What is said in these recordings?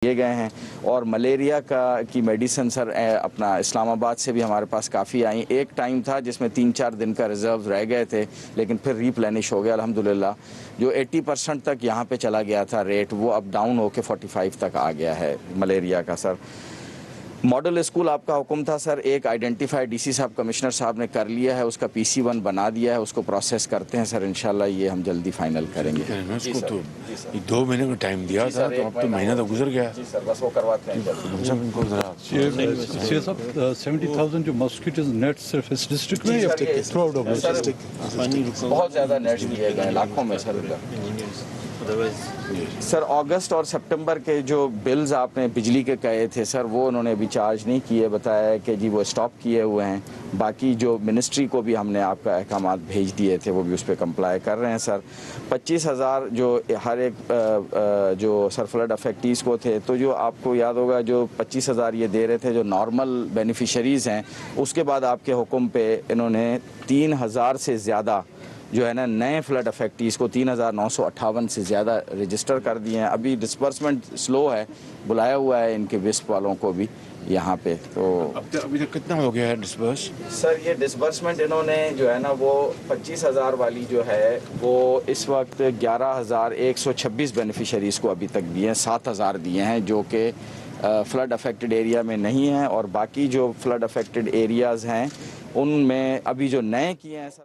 دیے گئے ہیں اور ملیریا کی میڈیسن سر اپنا اسلام آباد سے بھی ہمارے پاس کافی آئیں. ایک ٹائم تھا جس میں 3-4 دن کا ریزرو رہ گئے تھے لیکن پھر ریپلینش ہو گیا الحمدللہ. جو 80% تک یہاں پہ چلا گیا تھا ریٹ وہ اب ڈاؤن ہو کے 45 تک آ گیا ہے ملیریا کا. سر ماڈل اسکول آپ کا حکم تھا سر, ایک آئیڈینٹیفائی ڈی سی صاحب کمشنر صاحب نے کر لیا ہے, اس کا PC1 بنا دیا ہے, اس کو پروسیس کرتے ہیں سر. انشاءاللہ یہ ہم جلدی فائنل کریں گے. اس کو تو 2 مہینے کا ٹائم دیا تھا تو اب تو مہینہ تو گزر گیا. جی سر بس وہ کرواتے ہیں. ان کو ذرا 70,000 جو ماسکیٹوز نیٹ صرف اس ڈسٹرکٹ میں یا تھرو آؤٹ آف بہت زیادہ نیٹ دیے گئے لاکھوں میں سر. سر اگست اور سپٹمبر کے جو بلز آپ نے بجلی کے کہے تھے سر وہ انہوں نے ابھی چارج نہیں کیے, بتایا کہ جی وہ اسٹاپ کیے ہوئے ہیں. باقی جو منسٹری کو بھی ہم نے آپ کا احکامات بھیج دیے تھے وہ بھی اس پہ کمپلائی کر رہے ہیں سر. 25,000 جو ہر ایک جو سر فلڈ افیکٹیز کو تھے تو جو آپ کو یاد ہوگا جو 25,000 یہ دے رہے تھے جو نارمل بینیفیشریز ہیں, اس کے بعد آپ کے حکم پہ انہوں نے 3,000 سے زیادہ جو ہے نا نئے فلڈ افیکٹیز کو 3,958 سے زیادہ رجسٹر کر دیے ہیں. ابھی ڈسبرسمنٹ سلو ہے, بلایا ہوا ہے ان کے وسپ والوں کو بھی یہاں پہ. تو ابھی تک کتنا ہو گیا ہے ڈسبرس؟ سر یہ ڈسبرسمنٹ انہوں نے جو ہے نا وہ 25,000 والی جو ہے وہ اس وقت 11,126 بینیفیشریز کو ابھی تک دیے ہیں. 7,000 دیے ہیں جو کہ فلڈ افیکٹڈ ایریا میں نہیں ہیں, اور باقی جو فلڈ افیکٹڈ ایریاز ہیں ان میں ابھی جو نئے کیے ہیں سر.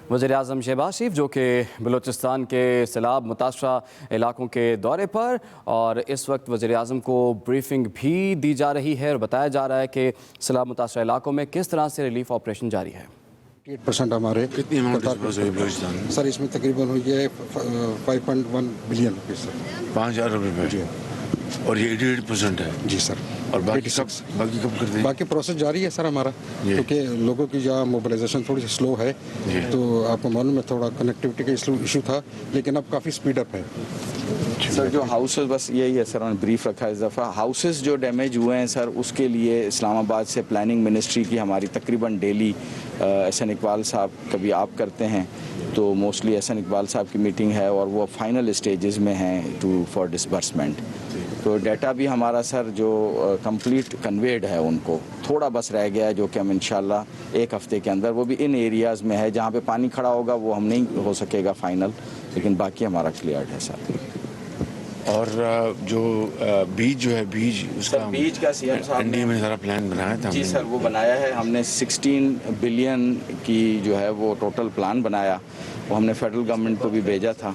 وزیر اعظم شہباز شریف جو کہ بلوچستان کے سیلاب متاثرہ علاقوں کے دورے پر, اور اس وقت وزیر اعظم کو بریفنگ بھی دی جا رہی ہے اور بتایا جا رہا ہے کہ سیلاب متاثرہ علاقوں میں کس طرح سے ریلیف آپریشن جاری ہے. 8% ہمارے کتنی اماؤنٹ ڈسبرس ہوئی بلوچستان سر اس میں تقریباً ہوئی ہے 5.1 بلین روپیز سر. 5,000 روپے جی اور یہ 88% ہے. جی سر. اور باقی کب کر دیں؟ باقی پروسیس جاری ہے سر ہمارا, کیونکہ لوگوں کی جہاں موبلائزیشن تھوڑی سی سلو ہے تو آپ کو معلوم ہے تھوڑا کنیکٹیوٹی کا ایشو تھا, لیکن اب کافی سپیڈ اپ ہے. سر جو ہاؤسز بس یہی ہے سر, بریف رکھا ہے اس دفعہ. ہاؤسز جو ڈیمیج ہوئے ہیں سر اس کے لیے اسلام آباد سے پلاننگ منسٹری کی ہماری تقریباً ڈیلی احسن اقبال صاحب کبھی آپ کرتے ہیں تو موسٹلی احسن اقبال صاحب کی میٹنگ ہے اور وہ فائنل اسٹیجز میں ہیں فار ڈسبرسمنٹ. تو ڈیٹا بھی ہمارا سر جو کمپلیٹ کنویڈ ہے ان کو, تھوڑا بس رہ گیا ہے جو کہ ہم انشاءاللہ ایک ہفتے کے اندر, وہ بھی ان ایریاز میں ہے جہاں پہ پانی کھڑا ہوگا وہ ہم نہیں ہو سکے گا فائنل, لیکن باقی ہمارا کلیئرڈ ہے سر. اور جو بیج جو ہے بیج اس کا بیج کا سی ایم صاحب نے سارا پلان بنایا تھا. جی سر وہ بنایا ہے ہم نے. 16 بلین کی جو ہے وہ ٹوٹل پلان بنایا, وہ ہم نے فیڈرل گورنمنٹ کو بھی بھیجا تھا.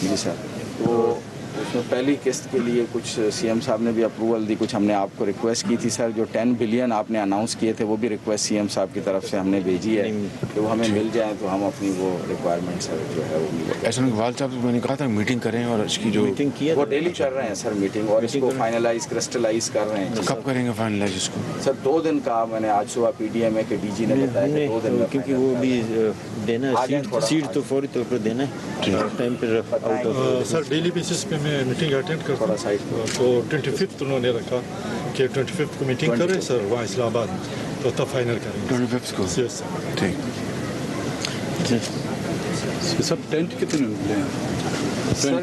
جی سر تو اس میں پہلی قسط کے لیے کچھ CM صاحب نے بھی اپروول دی, کچھ ہم نے آپ کو ریکویسٹ کی تھی سر. جو 10 بلین آپ نے اناؤنس کیے تھے وہ بھی ریکویسٹ CM صاحب کی طرف سے ہم نے بھیجی ہے کہ وہ ہمیں مل جائیں تو ہم اپنی وہ ریکوائرمنٹ سر جو ہے وہ احسن اقبال صاحب میں نے کہا تھا میٹنگ کریں اور اس کی جو میٹنگ کی وہ ڈیلی کر رہے ہیں سر میٹنگ, اور اس کو فائنلائز کرسٹلائز کر رہے ہیں. کب کریں گے فائنلائز اس کو؟ سر 2 دن کا میں نے آج صبح PDMA کے DG نے بتایا کہ 2 دن میں, کیونکہ وہ بھی دینا ہے سیٹ تو فوری طور پر دینا ہے time per out of. Sir daily basis پہ میں میٹنگ اٹینڈ کرتا ہوں, تو 25 انہوں نے رکھا کہ 25 کو میٹنگ کریں سر وہاں اسلام آباد, تو تب فائنل کریں 25 کو. ٹھیک. سر ٹینٹ کتنے ملے ہیں سر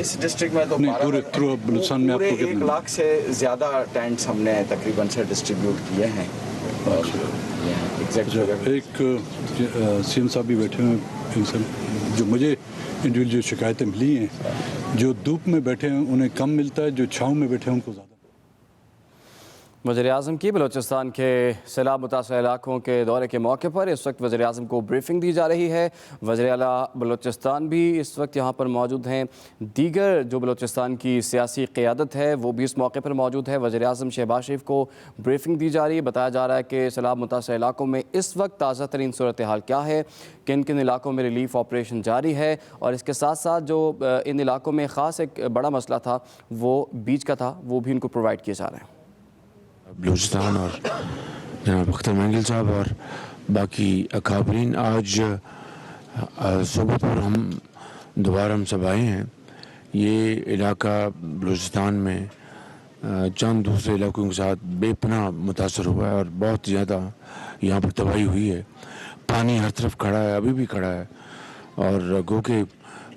اس ڈسٹرکٹ میں تو پورے تھرو بلوچستان میں آپ کو 1 لاکھ سے زیادہ ٹینٹس ہم نے تقریباً سے ڈسٹریبیوٹ کیے ہیں. ایک CM صاحب بھی بیٹھے ہیں جو مجھے انڈیویجول جو شکایتیں ملی ہیں, جو دھوپ میں بیٹھے ہیں انہیں کم ملتا ہے, جو چھاؤں میں بیٹھے ہیں ان کو زیادہ. وزیر اعظم کی بلوچستان کے سیلاب متاثرہ علاقوں کے دورے کے موقع پر اس وقت وزیر اعظم کو بریفنگ دی جا رہی ہے. وزیر اعلیٰ بلوچستان بھی اس وقت یہاں پر موجود ہیں, دیگر جو بلوچستان کی سیاسی قیادت ہے وہ بھی اس موقع پر موجود ہے. وزیر اعظم شہباز شریف کو بریفنگ دی جا رہی ہے. بتایا جا رہا ہے کہ سیلاب متاثرہ علاقوں میں اس وقت تازہ ترین صورتحال کیا ہے, کن کن علاقوں میں ریلیف آپریشن جاری ہے, اور اس کے ساتھ ساتھ جو ان علاقوں میں خاص ایک بڑا مسئلہ تھا وہ بیج کا تھا, وہ بھی ان کو پرووائڈ کیے جا رہے ہیں. بلوچستان اور جناب اختر مینگل صاحب اور باقی اکابرین, آج صبح پر ہم دوبارہ ہم سب آئے ہیں. یہ علاقہ بلوچستان میں چند دوسرے علاقوں کے ساتھ بے پناہ متاثر ہوا ہے اور بہت زیادہ یہاں پر تباہی ہوئی ہے. پانی ہر طرف کھڑا ہے, ابھی بھی کھڑا ہے, اور گو کہ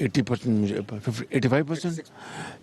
80%, 85%,